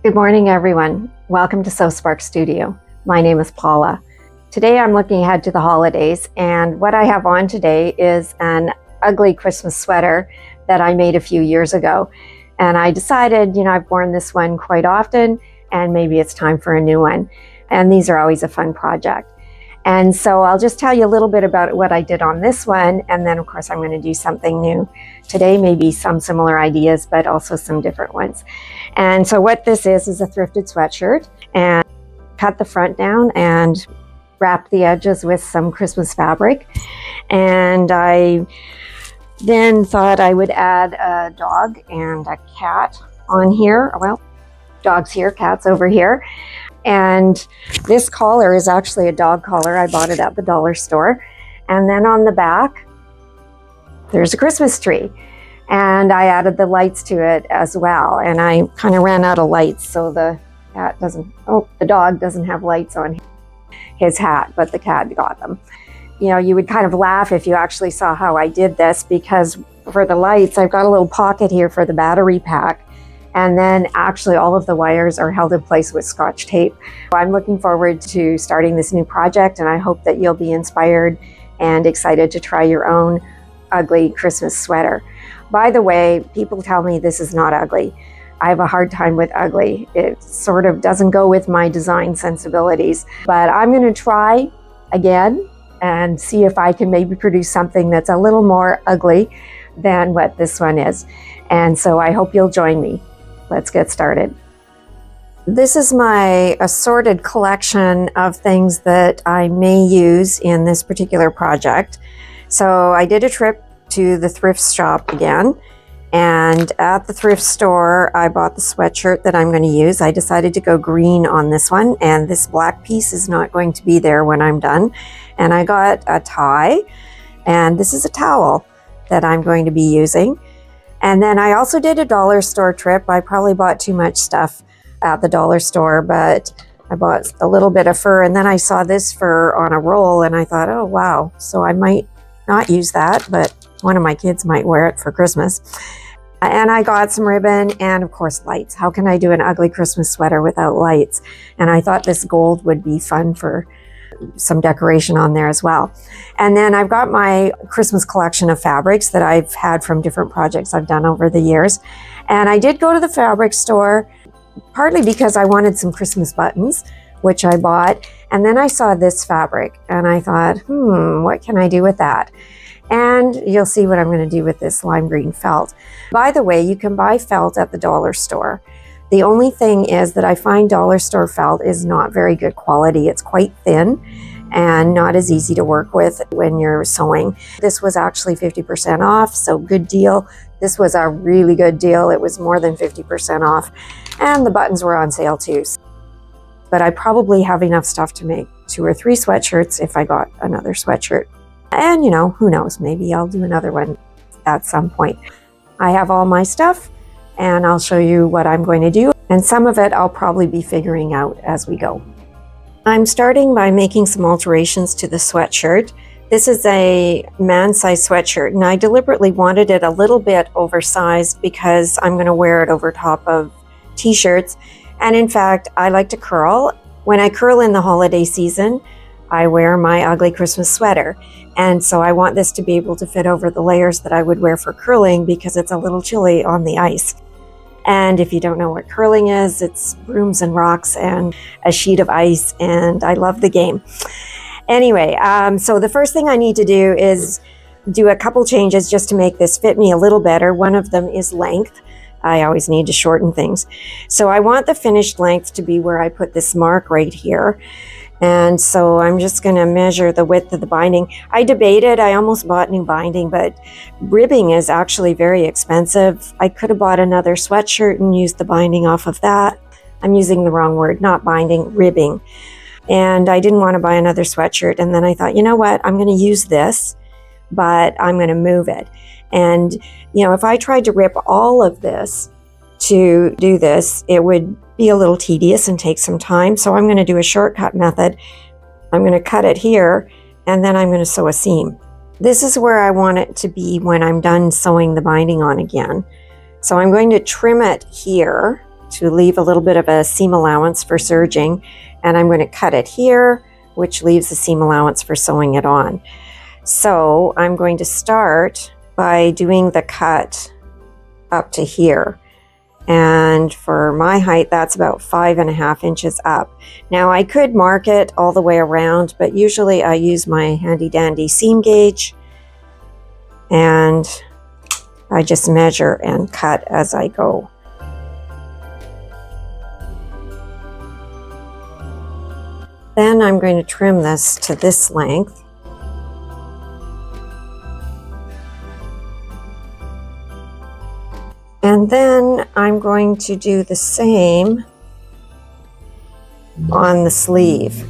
Good morning, everyone. Welcome to Sew Spark Studio. My name is Paula. Today I'm looking ahead to the holidays, and what I have on today is an ugly Christmas sweater that I made a few years ago. And I decided, I've worn this one quite often, and maybe it's time for a new one. And these are always a fun project. And so I'll just tell you a little bit about what I did on this one, and then of course I'm going to do something new. Today maybe some similar ideas, but also some different ones. And so what this is a thrifted sweatshirt, and cut the front down and wrap the edges with some Christmas fabric. And I then thought I would add a dog and a cat on here. Well, dog's here, cat's over here. And this collar is actually a dog collar. I bought it at the dollar store. And then on the back, there's a Christmas tree. And I added the lights to it as well. And I kind of ran out of lights, so the dog doesn't have lights on his hat, but the cat got them. You would kind of laugh if you actually saw how I did this, because for the lights, I've got a little pocket here for the battery pack. And then actually all of the wires are held in place with Scotch tape. I'm looking forward to starting this new project, and I hope that you'll be inspired and excited to try your own ugly Christmas sweater. By the way, people tell me this is not ugly. I have a hard time with ugly. It sort of doesn't go with my design sensibilities, but I'm going to try again and see if I can maybe produce something that's a little more ugly than what this one is. And so I hope you'll join me. Let's get started. This is my assorted collection of things that I may use in this particular project. So I did a trip to the thrift shop again, and at the thrift store I bought the sweatshirt that I'm going to use. I decided to go green on this one, and this black piece is not going to be there when I'm done. And I got a tie, and this is a towel that I'm going to be using. And then I also did a dollar store trip. I probably bought too much stuff at the dollar store, but I bought a little bit of fur, and then I saw this fur on a roll and I thought, oh wow, so I might not use that, but one of my kids might wear it for Christmas. And I got some ribbon and of course lights. How can I do an ugly Christmas sweater without lights? And I thought this gold would be fun for some decoration on there as well. And then I've got my Christmas collection of fabrics that I've had from different projects I've done over the years. And I did go to the fabric store partly because I wanted some Christmas buttons, which I bought. And then I saw this fabric and I thought, what can I do with that? And you'll see what I'm going to do with this lime green felt. By the way, you can buy felt at the dollar store. The only thing is that I find dollar store felt is not very good quality. It's quite thin and not as easy to work with when you're sewing. This was actually 50% off, so good deal. This was a really good deal. It was more than 50% off, and the buttons were on sale too. But I probably have enough stuff to make 2 or 3 sweatshirts if I got another sweatshirt. And who knows, maybe I'll do another one at some point. I have all my stuff, and I'll show you what I'm going to do. And some of it I'll probably be figuring out as we go. I'm starting by making some alterations to the sweatshirt. This is a man-size sweatshirt, and I deliberately wanted it a little bit oversized because I'm going to wear it over top of t-shirts. And in fact, I like to curl. When I curl in the holiday season, I wear my ugly Christmas sweater. And so I want this to be able to fit over the layers that I would wear for curling because it's a little chilly on the ice. And if you don't know what curling is, it's brooms and rocks and a sheet of ice, and I love the game. Anyway, so the first thing I need to do is do a couple changes just to make this fit me a little better. One of them is length. I always need to shorten things. So I want the finished length to be where I put this mark right here. And so I'm just going to measure the width of the binding. I debated, I almost bought new binding, but ribbing is actually very expensive. I could have bought another sweatshirt and used the binding off of that. I'm using the wrong word, not binding, ribbing. And I didn't want to buy another sweatshirt. And then I thought, you know what, I'm going to use this, but I'm going to move it. And, if I tried to rip all of this to do this, it would be a little tedious and take some time. So I'm going to do a shortcut method. I'm going to cut it here, and then I'm going to sew a seam. This is where I want it to be when I'm done sewing the binding on again. So I'm going to trim it here to leave a little bit of a seam allowance for serging, and I'm going to cut it here, which leaves a seam allowance for sewing it on. So I'm going to start by doing the cut up to here. And for my height, that's about 5.5 inches up. Now I could mark it all the way around, but usually I use my handy dandy seam gauge, and I just measure and cut as I go. Then I'm going to trim this to this length. And then I'm going to do the same on the sleeve.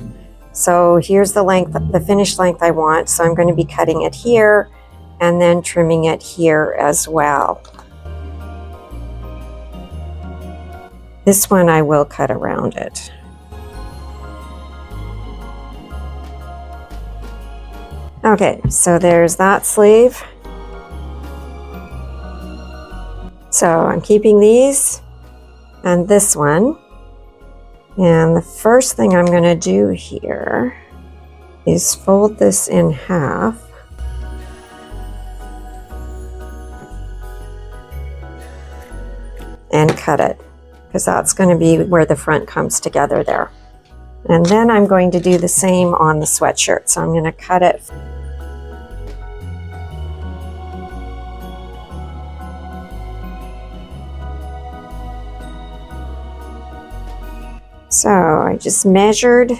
So here's the length, the finished length I want. So I'm going to be cutting it here and then trimming it here as well. This one I will cut around it. Okay, so there's that sleeve. So I'm keeping these and this one. And the first thing I'm going to do here is fold this in half. And cut it, because that's going to be where the front comes together there. And then I'm going to do the same on the sweatshirt. So I'm going to cut it. So I just measured.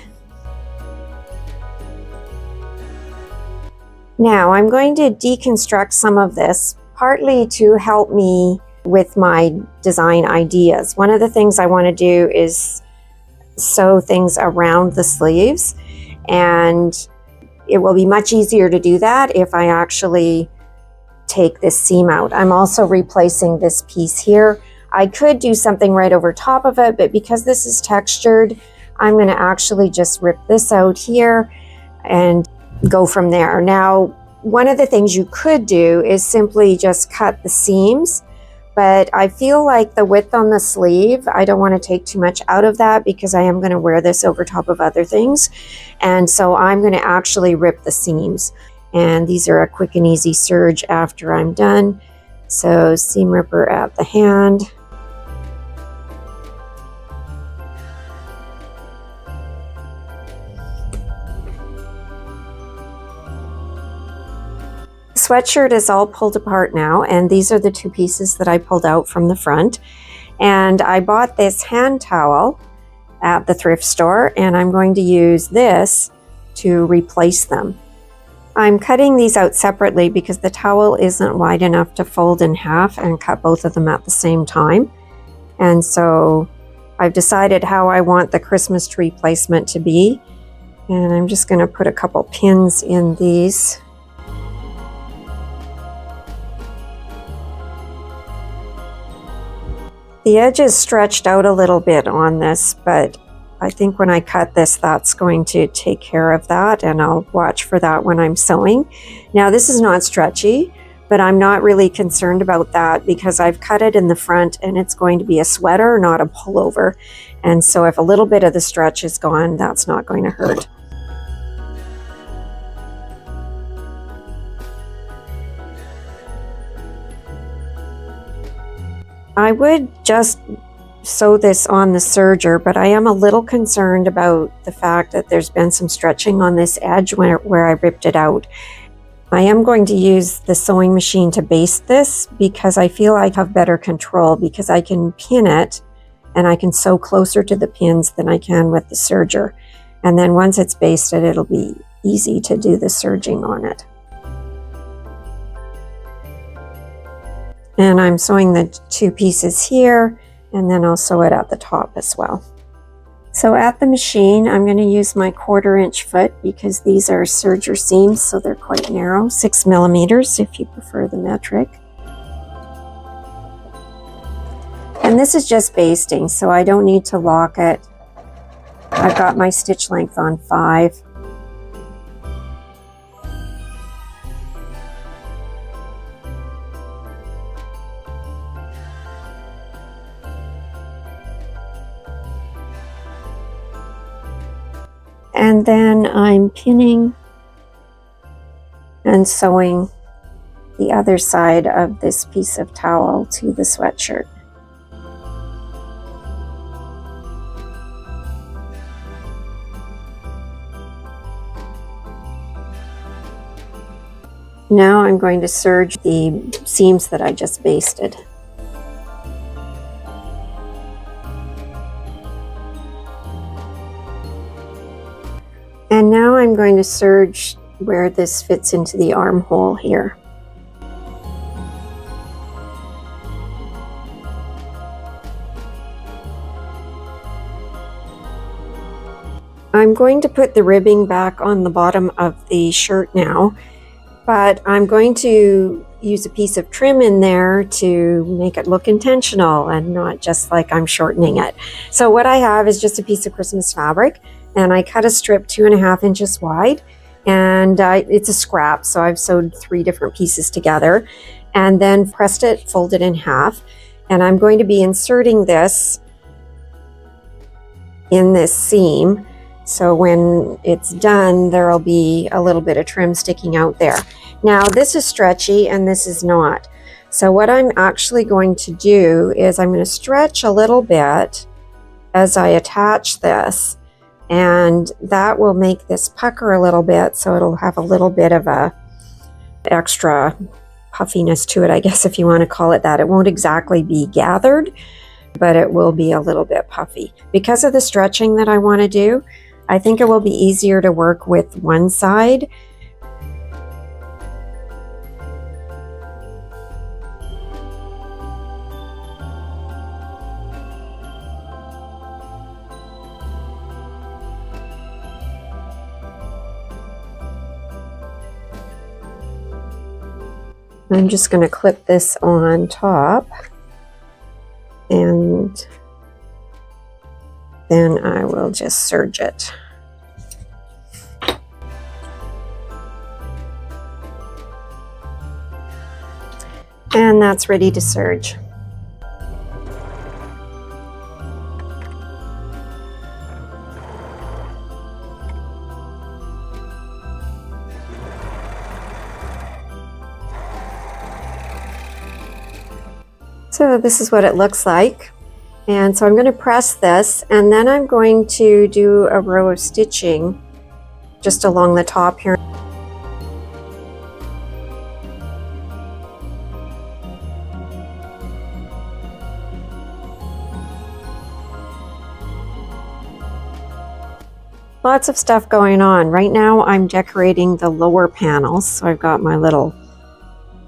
Now I'm going to deconstruct some of this, partly to help me with my design ideas. One of the things I want to do is sew things around the sleeves, and it will be much easier to do that if I actually take this seam out. I'm also replacing this piece here. I could do something right over top of it, but because this is textured, I'm going to actually just rip this out here and go from there. Now, one of the things you could do is simply just cut the seams, but I feel like the width on the sleeve, I don't want to take too much out of that because I am going to wear this over top of other things. And so I'm going to actually rip the seams. And these are a quick and easy serge after I'm done. So seam ripper at the hand. Sweatshirt is all pulled apart now, and these are the two pieces that I pulled out from the front. And I bought this hand towel at the thrift store, and I'm going to use this to replace them. I'm cutting these out separately because the towel isn't wide enough to fold in half and cut both of them at the same time. And so I've decided how I want the Christmas tree placement to be. And I'm just going to put a couple pins in these. The edge is stretched out a little bit on this, but I think when I cut this, that's going to take care of that, and I'll watch for that when I'm sewing. Now, this is not stretchy, but I'm not really concerned about that because I've cut it in the front and it's going to be a sweater, not a pullover. And so if a little bit of the stretch is gone, that's not going to hurt. I would just sew this on the serger, but I am a little concerned about the fact that there's been some stretching on this edge where I ripped it out. I am going to use the sewing machine to baste this because I feel I have better control because I can pin it and I can sew closer to the pins than I can with the serger. And then once it's basted, it'll be easy to do the serging on it. And I'm sewing the two pieces here, and then I'll sew it at the top as well. So at the machine, I'm going to use my 1/4 inch foot because these are serger seams, so they're quite narrow, 6 millimeters if you prefer the metric. And this is just basting, so I don't need to lock it. I've got my stitch length on 5. And then I'm pinning and sewing the other side of this piece of towel to the sweatshirt. Now I'm going to serge the seams that I just basted. And now I'm going to serge where this fits into the armhole here. I'm going to put the ribbing back on the bottom of the shirt now, but I'm going to use a piece of trim in there to make it look intentional and not just like I'm shortening it. So what I have is just a piece of Christmas fabric, and I cut a strip 2.5 inches wide, and it's a scrap, so I've sewed 3 different pieces together and then pressed it, folded in half, and I'm going to be inserting this in this seam. So when it's done, there'll be a little bit of trim sticking out there. Now this is stretchy and this is not. So what I'm actually going to do is I'm going to stretch a little bit as I attach this, and that will make this pucker a little bit, so it'll have a little bit of a extra puffiness to it, I guess, if you want to call it that. It won't exactly be gathered, but it will be a little bit puffy. Because of the stretching that I want to do, I think it will be easier to work with one side. I'm just going to clip this on top, and then I will just serge it. And that's ready to serge. So this is what it looks like. And so I'm going to press this, and then I'm going to do a row of stitching just along the top here. Lots of stuff going on. Right now I'm decorating the lower panels. So I've got my little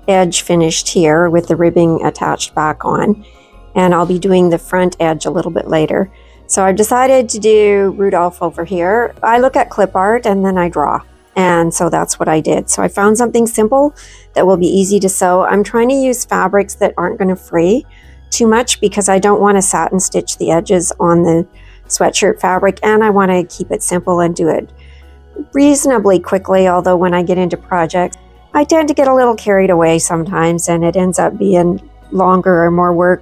edge finished here with the ribbing attached back on, and I'll be doing the front edge a little bit later. So I've decided to do Rudolf over here. I look at clip art and then I draw, and so that's what I did. So I found something simple that will be easy to sew. I'm trying to use fabrics that aren't going to fray too much because I don't want to satin stitch the edges on the sweatshirt fabric, and I want to keep it simple and do it reasonably quickly, although when I get into projects I tend to get a little carried away sometimes, and it ends up being longer or more work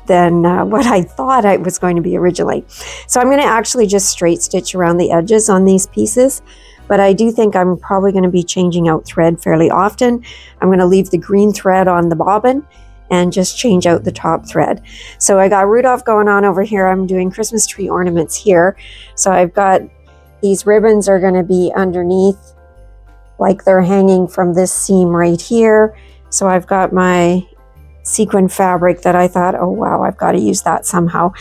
than what I thought it was going to be originally. So I'm going to actually just straight stitch around the edges on these pieces, but I do think I'm probably going to be changing out thread fairly often. I'm going to leave the green thread on the bobbin and just change out the top thread. So I got Rudolph going on over here. I'm doing Christmas tree ornaments here. So I've got these ribbons are going to be underneath, like they're hanging from this seam right here. So I've got my sequin fabric that I thought, oh wow, I've got to use that somehow.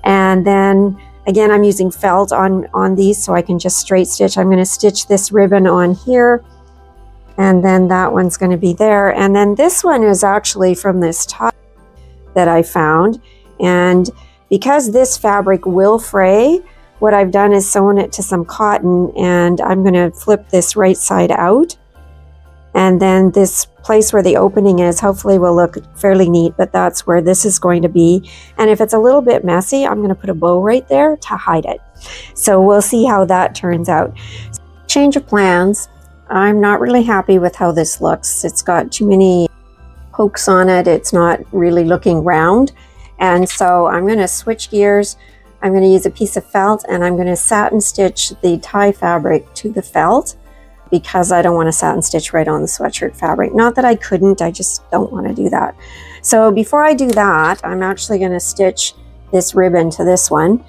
And then again, I'm using felt on these, so I can just straight stitch. I'm going to stitch this ribbon on here, and then that one's going to be there. And then this one is actually from this top that I found. And because this fabric will fray, what I've done is sewn it to some cotton, and I'm going to flip this right side out. And then this place where the opening is hopefully will look fairly neat, but that's where this is going to be. And if it's a little bit messy, I'm going to put a bow right there to hide it. So we'll see how that turns out. Change of plans. I'm not really happy with how this looks. It's got too many pokes on it. It's not really looking round. And so I'm going to switch gears. I'm going to use a piece of felt and I'm going to satin stitch the tie fabric to the felt because I don't want to satin stitch right on the sweatshirt fabric. Not that I couldn't, I just don't want to do that. So before I do that, I'm actually going to stitch this ribbon to this one.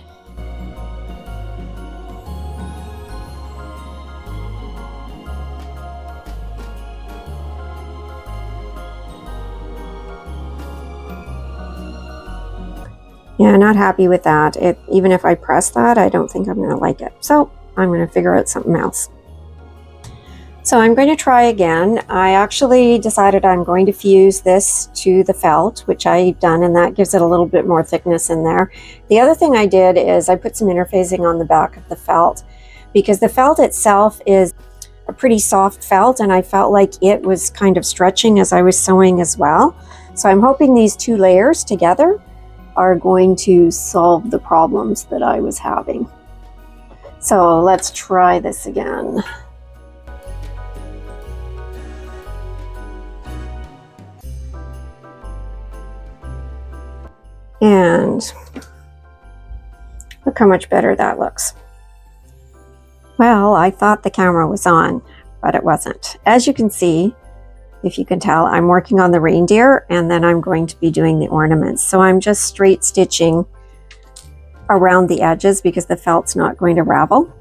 Yeah, not happy with that. Even if I press that, I don't think I'm going to like it. So I'm going to figure out something else. So I'm going to try again. I actually decided I'm going to fuse this to the felt, which I've done, and that gives it a little bit more thickness in there. The other thing I did is I put some interfacing on the back of the felt because the felt itself is a pretty soft felt, and I felt like it was kind of stretching as I was sewing as well. So I'm hoping these two layers together are going to solve the problems that I was having. So let's try this again. And look how much better that looks. Well, I thought the camera was on, but it wasn't. As you can see, if you can tell, I'm working on the reindeer and then I'm going to be doing the ornaments. So I'm just straight stitching around the edges because the felt's not going to ravel.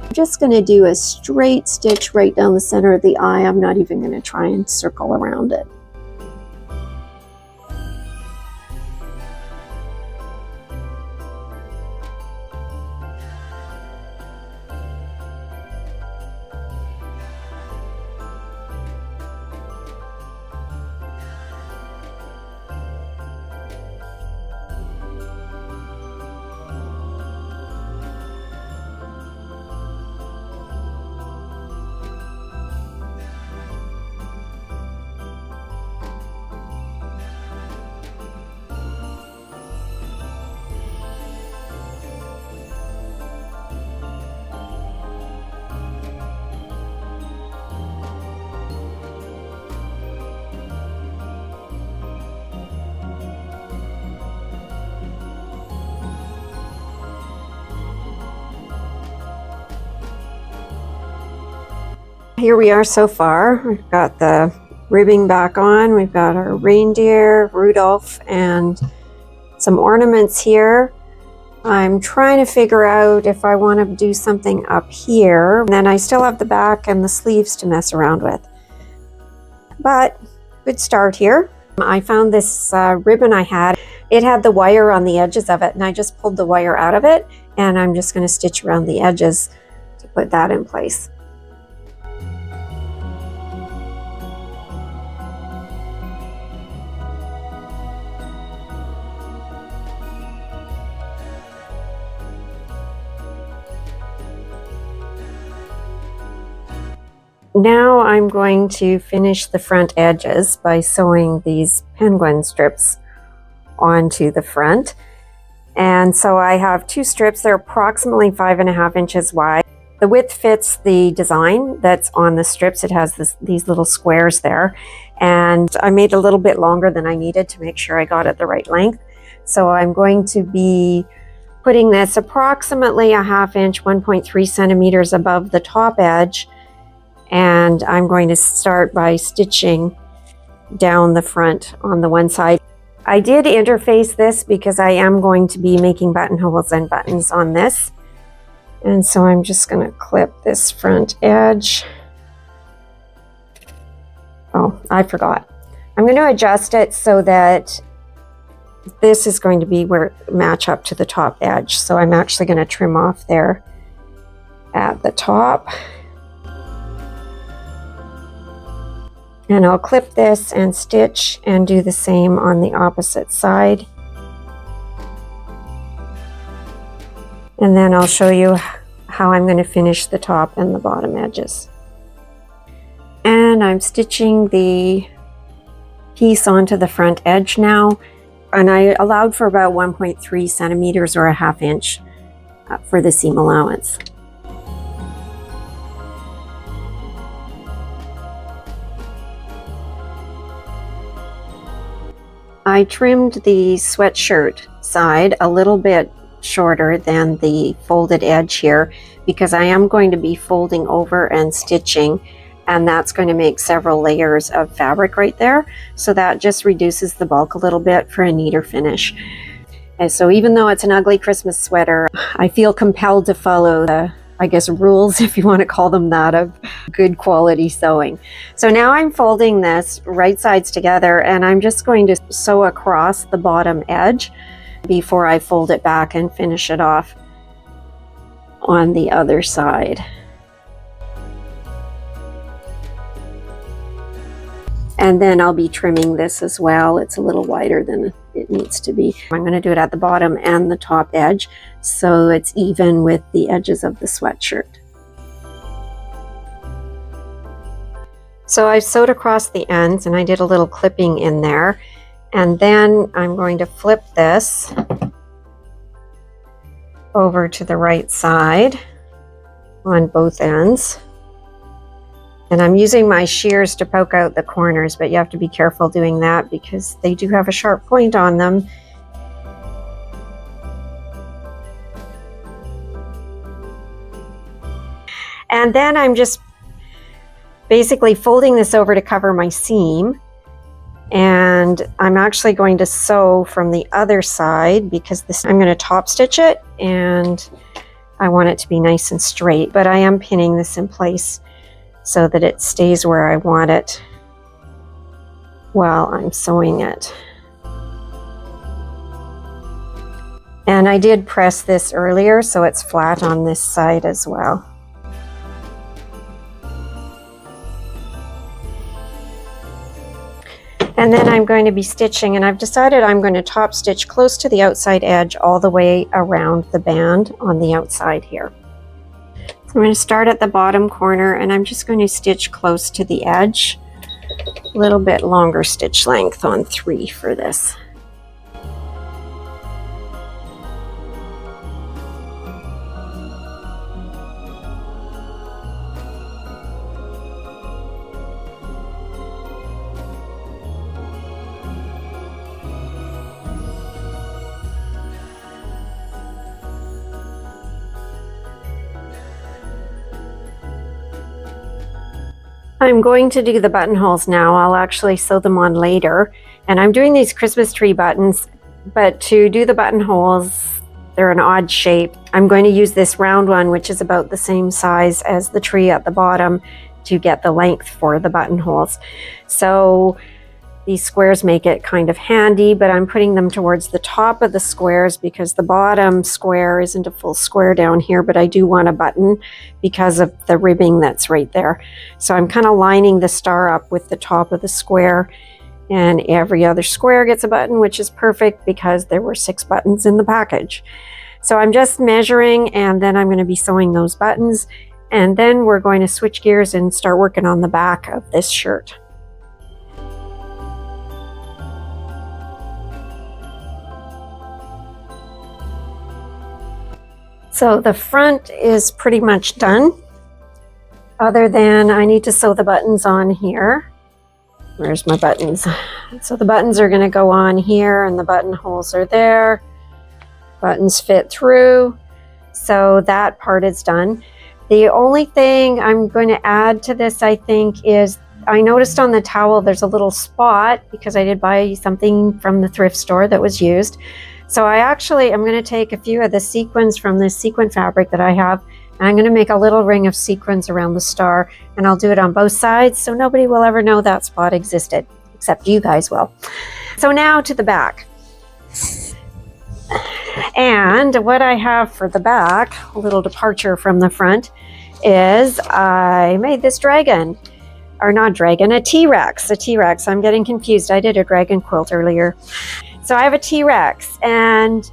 I'm just going to do a straight stitch right down the center of the eye. I'm not even going to try and circle around it. Here we are so far. We've got the ribbing back on. We've got our reindeer, Rudolf, and some ornaments here. I'm trying to figure out if I want to do something up here. And then I still have the back and the sleeves to mess around with. But good start here. I found this ribbon I had. It had the wire on the edges of it, and I just pulled the wire out of it, and I'm just going to stitch around the edges to put that in place. Now I'm going to finish the front edges by sewing these penguin strips onto the front. And so I have two strips. They're approximately 5.5 inches wide. The width fits the design that's on the strips. It has these little squares there. And I made a little bit longer than I needed to make sure I got it the right length. So I'm going to be putting this approximately 1/2 inch, 1.3 centimeters above the top edge. And I'm going to start by stitching down the front on the one side. I did interface this because I am going to be making buttonholes and buttons on this. And so I'm just going to clip this front edge. Oh, I forgot. I'm going to adjust it so that this is going to be where it match up to the top edge. So I'm actually going to trim off there at the top. And I'll clip this and stitch and do the same on the opposite side. And then I'll show you how I'm going to finish the top and the bottom edges. And I'm stitching the piece onto the front edge now. And I allowed for about 1.3 centimeters or 1/2 inch for the seam allowance. I trimmed the sweatshirt side a little bit shorter than the folded edge here because I am going to be folding over and stitching, and that's going to make several layers of fabric right there. So that just reduces the bulk a little bit for a neater finish. And so even though it's an ugly Christmas sweater, I feel compelled to follow the, I guess, rules, if you want to call them that, of good quality sewing. So now I'm folding this right sides together, and I'm just going to sew across the bottom edge before I fold it back and finish it off on the other side. And then I'll be trimming this as well. It's a little wider than it needs to be. I'm going to do it at the bottom and the top edge so it's even with the edges of the sweatshirt. So I've sewed across the ends and I did a little clipping in there. And then I'm going to flip this over to the right side on both ends. And I'm using my shears to poke out the corners, but you have to be careful doing that because they do have a sharp point on them. And then I'm just basically folding this over to cover my seam. And I'm actually going to sew from the other side because this, I'm going to top stitch it and I want it to be nice and straight, but I am pinning this in place so that it stays where I want it while I'm sewing it. And I did press this earlier so it's flat on this side as well. And then I'm going to be stitching, and I've decided I'm going to top stitch close to the outside edge all the way around the band on the outside here. So I'm going to start at the bottom corner and I'm just going to stitch close to the edge. A little bit longer stitch length on 3 for this. I'm going to do the buttonholes now. I'll actually sew them on later. And I'm doing these Christmas tree buttons, but to do the buttonholes, they're an odd shape. I'm going to use this round one, which is about the same size as the tree at the bottom, to get the length for the buttonholes. So these squares make it kind of handy, but I'm putting them towards the top of the squares because the bottom square isn't a full square down here, but I do want a button because of the ribbing that's right there. So I'm kind of lining the star up with the top of the square, and every other square gets a button, which is perfect because there were 6 buttons in the package. So I'm just measuring, and then I'm going to be sewing those buttons, and then we're going to switch gears and start working on the back of this shirt. So the front is pretty much done, other than I need to sew the buttons on here. Where's my buttons? So the buttons are going to go on here and the buttonholes are there. Buttons fit through. So that part is done. The only thing I'm going to add to this, I think, is I noticed on the towel there's a little spot because I did buy something from the thrift store that was used. So I'm going to take a few of the sequins from this sequin fabric that I have, and I'm going to make a little ring of sequins around the star, and I'll do it on both sides so nobody will ever know that spot existed, except you guys will. So now to the back. And what I have for the back, a little departure from the front, is I made this dragon. Or not dragon, a T-Rex. A T-Rex. I'm getting confused. I did a dragon quilt earlier. So I have a T-Rex, and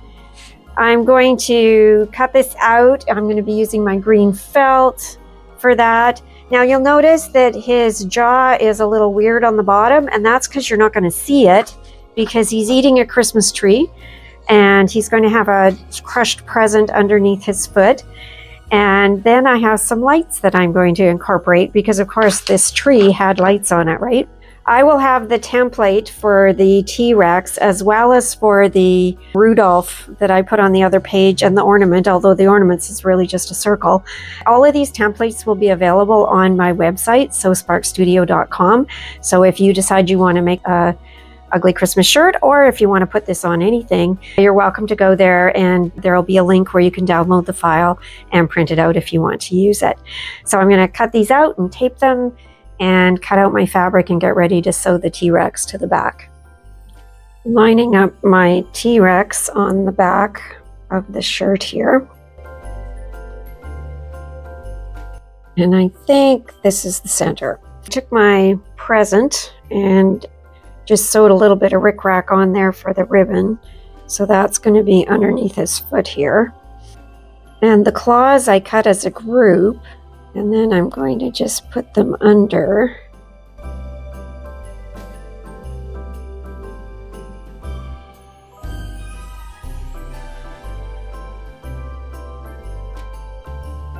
I'm going to cut this out. I'm going to be using my green felt for that. Now you'll notice that his jaw is a little weird on the bottom, and that's because you're not going to see it because he's eating a Christmas tree, and he's going to have a crushed present underneath his foot. And then I have some lights that I'm going to incorporate because, of course, this tree had lights on it, right? I will have the template for the T-Rex as well as for the Rudolf that I put on the other page and the ornament, although the ornaments is really just a circle. All of these templates will be available on my website, sewsparkstudio.com. So if you decide you want to make a ugly Christmas shirt, or if you want to put this on anything, you're welcome to go there, and there'll be a link where you can download the file and print it out if you want to use it. So I'm going to cut these out and tape them and cut out my fabric and get ready to sew the T-Rex to the back. Lining up my T-Rex on the back of the shirt here. And I think this is the center. I took my present and just sewed a little bit of rickrack on there for the ribbon. So that's going to be underneath his foot here. And the claws I cut as a group, and then I'm going to just put them under.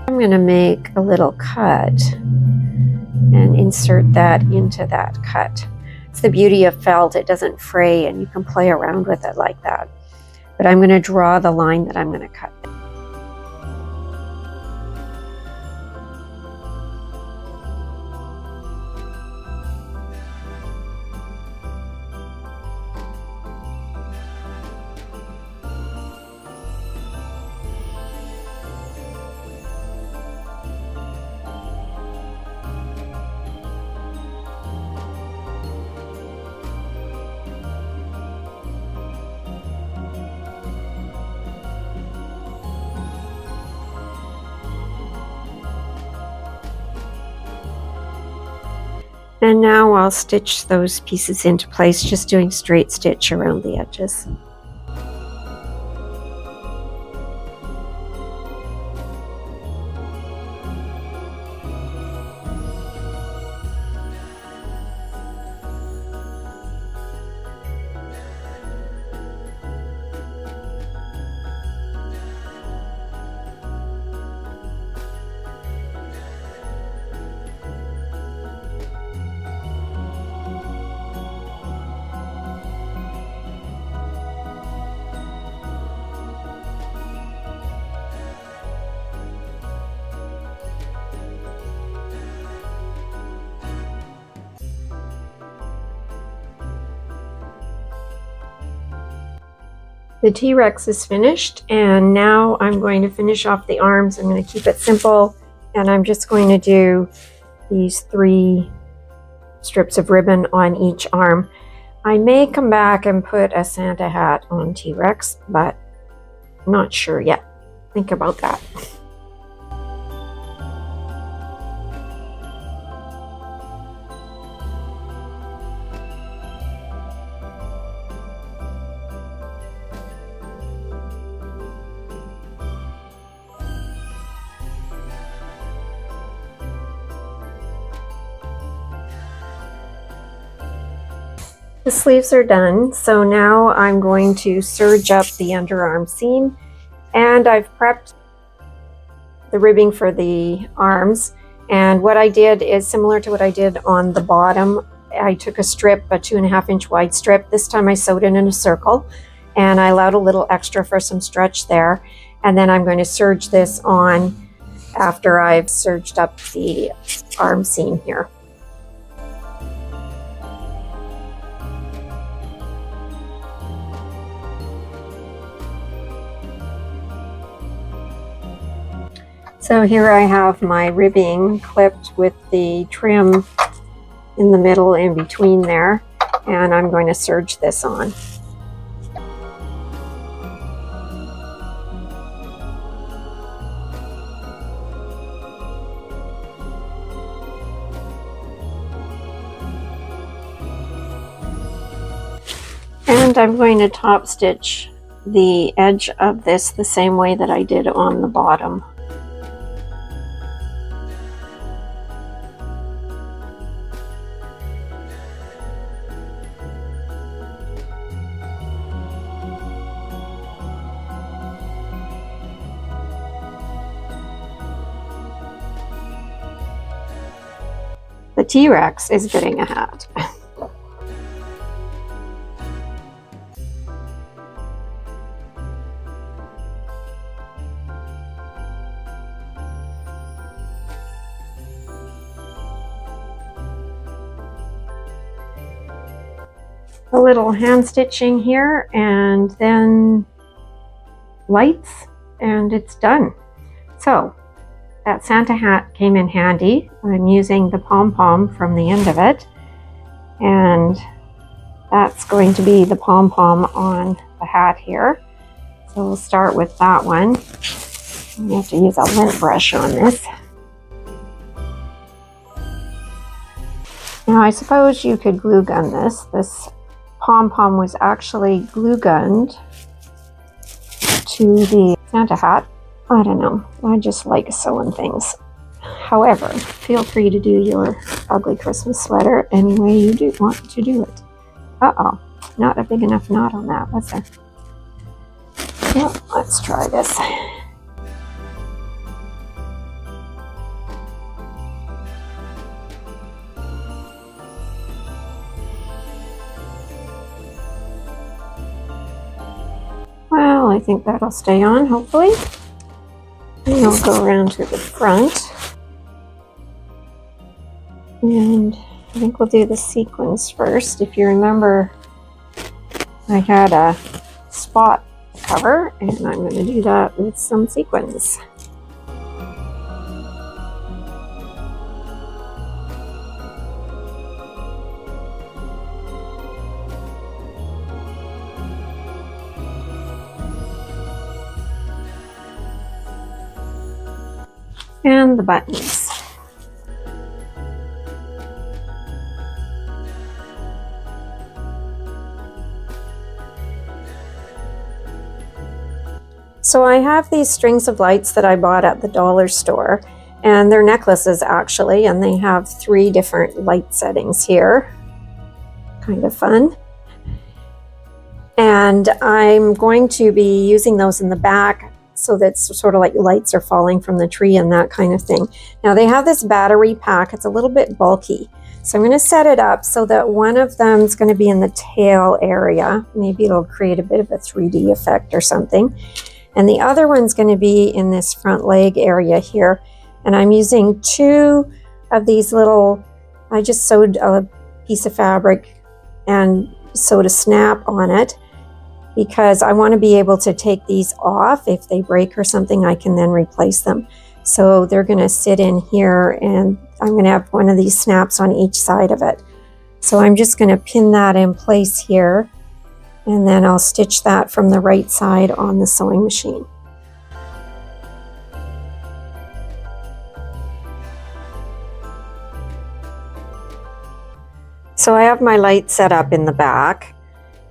I'm going to make a little cut and insert that into that cut. It's the beauty of felt, it doesn't fray and you can play around with it like that. But I'm going to draw the line that I'm going to cut. And now I'll stitch those pieces into place, just doing straight stitch around the edges. The T-Rex is finished, and now I'm going to finish off the arms. I'm going to keep it simple, and I'm just going to do these 3 strips of ribbon on each arm. I may come back and put a Santa hat on T-Rex, but I'm not sure yet. Think about that. The sleeves are done, so now I'm going to serge up the underarm seam, and I've prepped the ribbing for the arms. And what I did is similar to what I did on the bottom. I took a strip, a 2.5 inch wide strip. This time I sewed it in a circle, and I allowed a little extra for some stretch there. And then I'm going to serge this on after I've serged up the arm seam here. So here I have my ribbing clipped with the trim in the middle in between there, and I'm going to serge this on. And I'm going to top stitch the edge of this the same way that I did on the bottom. The T-Rex is getting a hat. a little hand stitching here and then lights, and it's done. So that Santa hat came in handy. I'm using the pom-pom from the end of it, and that's going to be the pom-pom on the hat here. So we'll start with that one. I have to use a lint brush on this. Now I suppose you could glue gun this. This pom-pom was actually glue gunned to the Santa hat. I don't know, I just like sewing things. However, feel free to do your ugly Christmas sweater any way you do want to do it. Uh-oh, not a big enough knot on that, was there? Yeah, let's try this. Well, I think that'll stay on, hopefully. And I'll go around to the front. And I think we'll do the sequins first. If you remember, I had a spot cover, and I'm going to do that with some sequins. And the buttons. So I have these strings of lights that I bought at the dollar store, and they're necklaces actually, and they have 3 different light settings here. Kind of fun. And I'm going to be using those in the back, so that's sort of like lights are falling from the tree and that kind of thing. Now they have this battery pack. It's a little bit bulky. So I'm going to set it up so that one of them is going to be in the tail area. Maybe it'll create a bit of a 3D effect or something. And the other one's going to be in this front leg area here. And I'm using 2 of these little, I just sewed a piece of fabric and sewed a snap on it, because I want to be able to take these off. If they break or something, I can then replace them. So they're going to sit in here, and I'm going to have one of these snaps on each side of it. So I'm just going to pin that in place here, and then I'll stitch that from the right side on the sewing machine. So I have my light set up in the back.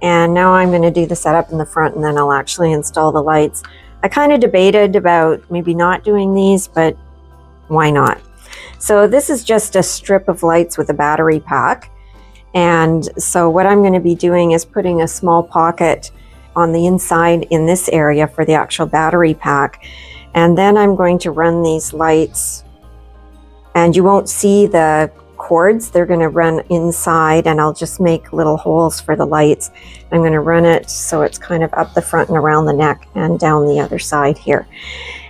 And now I'm going to do the setup in the front, and then I'll actually install the lights. I kind of debated about maybe not doing these, but why not? So this is just a strip of lights with a battery pack. And so what I'm going to be doing is putting a small pocket on the inside in this area for the actual battery pack. And then I'm going to run these lights, and you won't see the cords. They're going to run inside, and I'll just make little holes for the lights. I'm going to run it so it's kind of up the front and around the neck and down the other side here.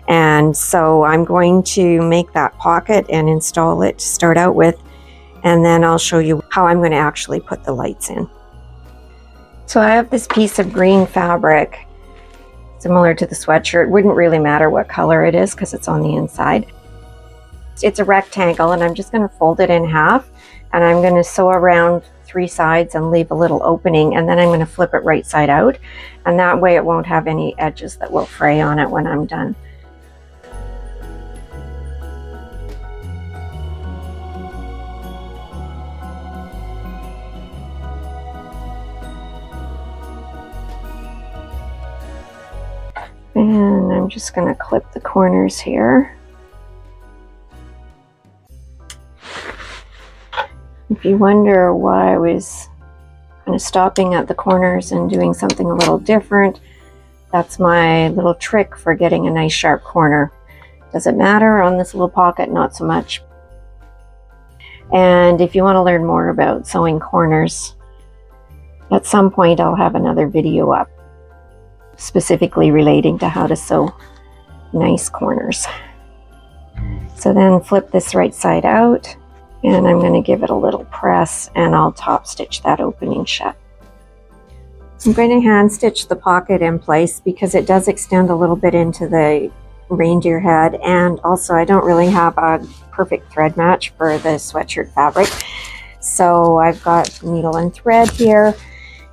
And so I'm going to make that pocket and install it to start out with, and then I'll show you how I'm going to actually put the lights in. So I have this piece of green fabric similar to the sweatshirt. It wouldn't really matter what color it is because it's on the inside. It's a rectangle, and I'm just going to fold it in half, and I'm going to sew around 3 sides and leave a little opening, and then I'm going to flip it right side out, and that way it won't have any edges that will fray on it when I'm done. And I'm just going to clip the corners here. If you wonder why I was kind of stopping at the corners and doing something a little different, that's my little trick for getting a nice sharp corner. Does it matter on this little pocket? Not so much. And if you want to learn more about sewing corners, at some point I'll have another video up specifically relating to how to sew nice corners. So then flip this right side out, and I'm going to give it a little press, and I'll top stitch that opening shut. I'm going to hand stitch the pocket in place because it does extend a little bit into the reindeer head, and also I don't really have a perfect thread match for the sweatshirt fabric. So I've got needle and thread here,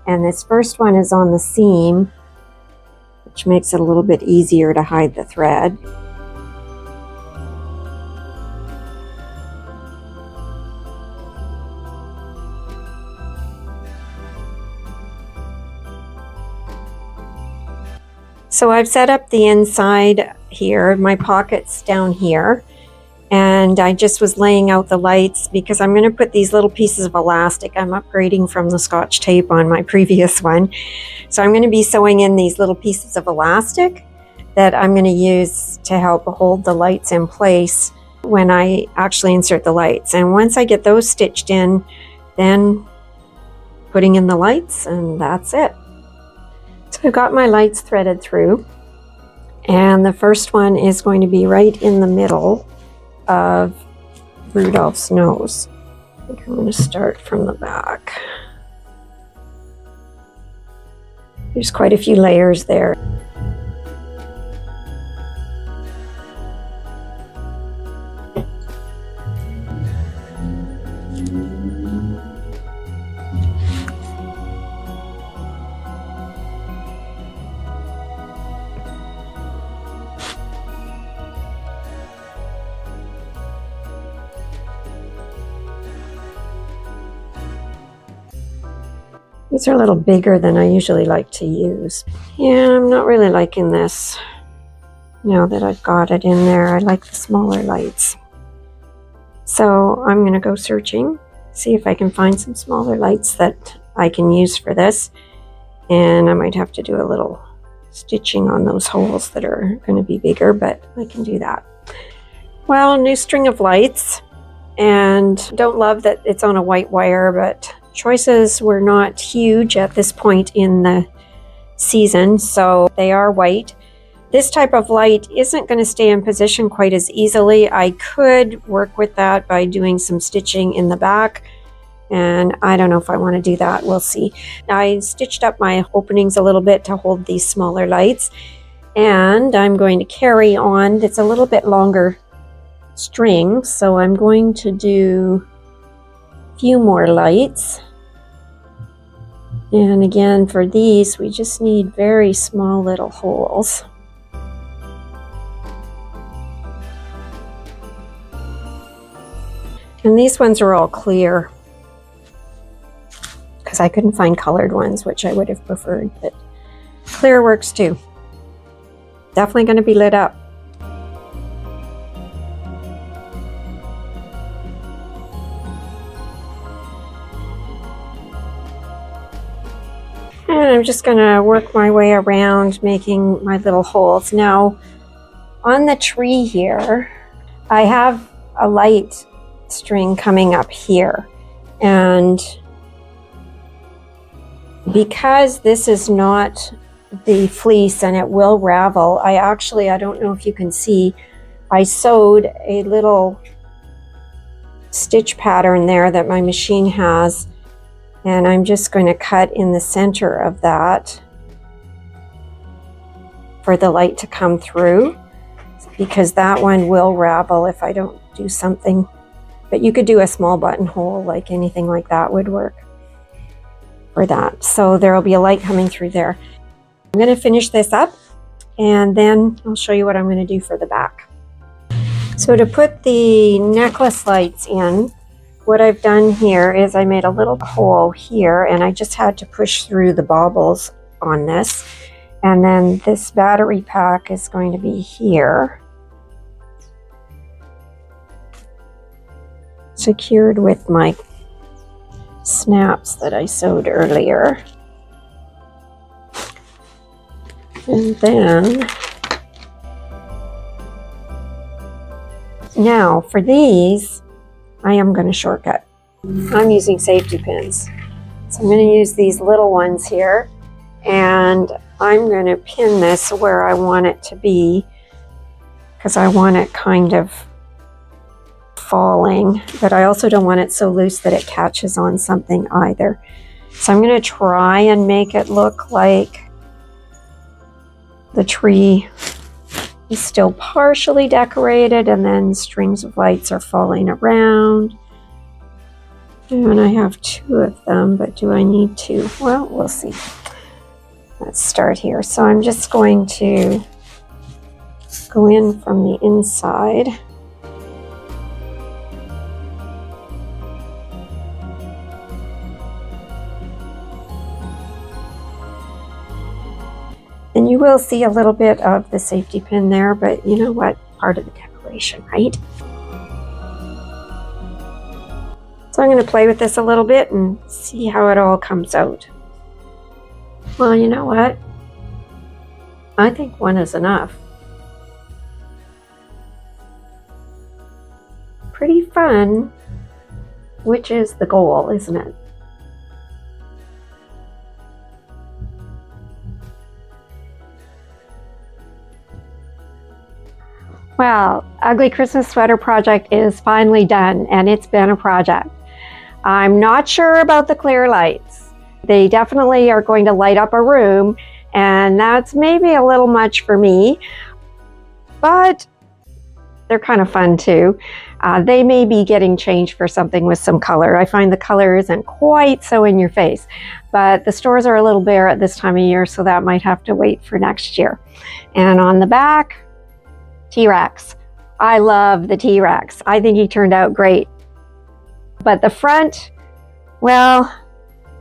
and this first one is on the seam, which makes it a little bit easier to hide the thread. So I've set up the inside here, my pocket's down here, and I just was laying out the lights because I'm going to put these little pieces of elastic. I'm upgrading from the Scotch tape on my previous one. So I'm going to be sewing in these little pieces of elastic that I'm going to use to help hold the lights in place when I actually insert the lights. And once I get those stitched in, then putting in the lights, and that's it. So I've got my lights threaded through, and the first one is going to be right in the middle of Rudolph's nose. I think I'm going to start from the back. There's quite a few layers there. These are a little bigger than I usually like to use. Yeah, I'm not really liking this now that I've got it in there. I like the smaller lights. So I'm going to go searching, see if I can find some smaller lights that I can use for this. And I might have to do a little stitching on those holes that are going to be bigger, but I can do that. Well, new string of lights, and don't love that it's on a white wire, but choices were not huge at this point in the season, so they are white. This type of light isn't going to stay in position quite as easily. I could work with that by doing some stitching in the back, and I don't know if I want to do that. We'll see. I stitched up my openings a little bit to hold these smaller lights, and I'm going to carry on. It's a little bit longer string, so I'm going to do few more lights. And again, for these we just need very small little holes. And these ones are all clear because I couldn't find colored ones, which I would have preferred, but clear works too. Definitely going to be lit up. And I'm just going to work my way around making my little holes. Now, on the tree here, I have a light string coming up here. And because this is not the fleece and it will ravel, I don't know if you can see, I sewed a little stitch pattern there that my machine has. And I'm just going to cut in the center of that for the light to come through, because that one will ravel if I don't do something. But you could do a small buttonhole, like anything like that would work for that. So there will be a light coming through there. I'm going to finish this up, and then I'll show you what I'm going to do for the back. So to put the necklace lights in, what I've done here is I made a little hole here, and I just had to push through the baubles on this. And then this battery pack is going to be here, secured with my snaps that I sewed earlier. And then, now for these, I am going to shortcut. I'm using safety pins. So I'm going to use these little ones here, and I'm going to pin this where I want it to be, because I want it kind of falling, but I also don't want it so loose that it catches on something either. So I'm going to try and make it look like the tree is still partially decorated and then strings of lights are falling around. And I have 2 of them, but do I need 2? Well, we'll see. Let's start here. So I'm just going to go in from the inside. And you will see a little bit of the safety pin there, but you know what? Part of the decoration, right? So I'm going to play with this a little bit and see how it all comes out. Well, you know what? I think 1 is enough. Pretty fun, which is the goal, isn't it? Well, Ugly Christmas Sweater project is finally done, and it's been a project. I'm not sure about the clear lights. They definitely are going to light up a room, and that's maybe a little much for me, but they're kind of fun too. They may be getting changed for something with some color. I find the color isn't quite so in your face, but the stores are a little bare at this time of year, so that might have to wait for next year. And on the back, T-Rex. I love the T-Rex. I think he turned out great. But the front, well,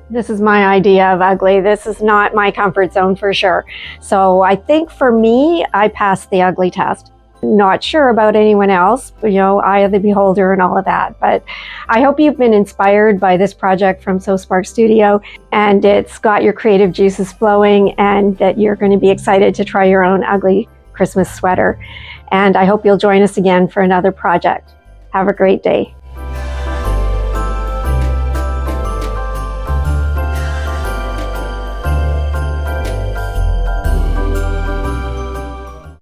this is my idea of ugly. This is not my comfort zone for sure. So I think for me, I passed the ugly test. Not sure about anyone else, you know, eye of the beholder and all of that. But I hope you've been inspired by this project from Sew Spark Studio, and it's got your creative juices flowing, and that you're going to be excited to try your own ugly Christmas sweater. And I hope you'll join us again for another project. Have a great day.